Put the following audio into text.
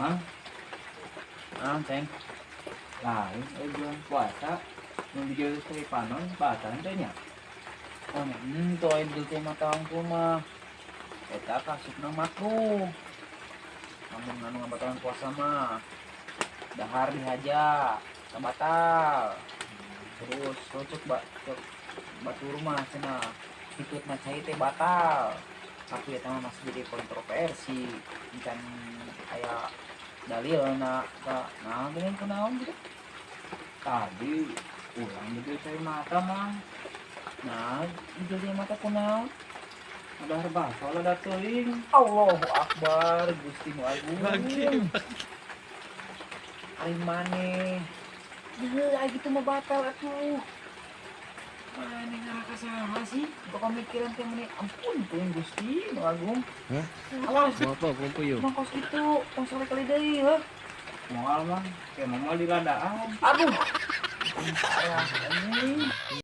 Hah? Ceng. Lain bulan puasa yang dijauh dari panon batan teh nya. Oh, itu itu teh mata angku mah. Eta kasupna makruh. Namun nganu ngabatalan puasa mah. Dahar dihaja, batal. Terus cocok cok batur mah cenah. Ikut macai teh batal. Tapi eta mah masih jadi kontroversi. Bukan kayak dalil nah gini kunaon gitu. Tadi ulang dijauh dari mata mah. Nah, itu dia mata kunaon. Ada harba soalnya ada teuing. Allahu Akbar, Gusti Nu Agung. Bagi. Ari maneh. Heuh, gitu mah batal atuh. Maneh ngaraka saha sih? Untuk pemikiran teh meneh ampun tuh Gusti Nu Agung. Hah? Awas, Apa kumpul yuk? mangkos itu, tong sekali deui heuh. Moal mah kayak momal di ladaan. Aduh. Parah anjing.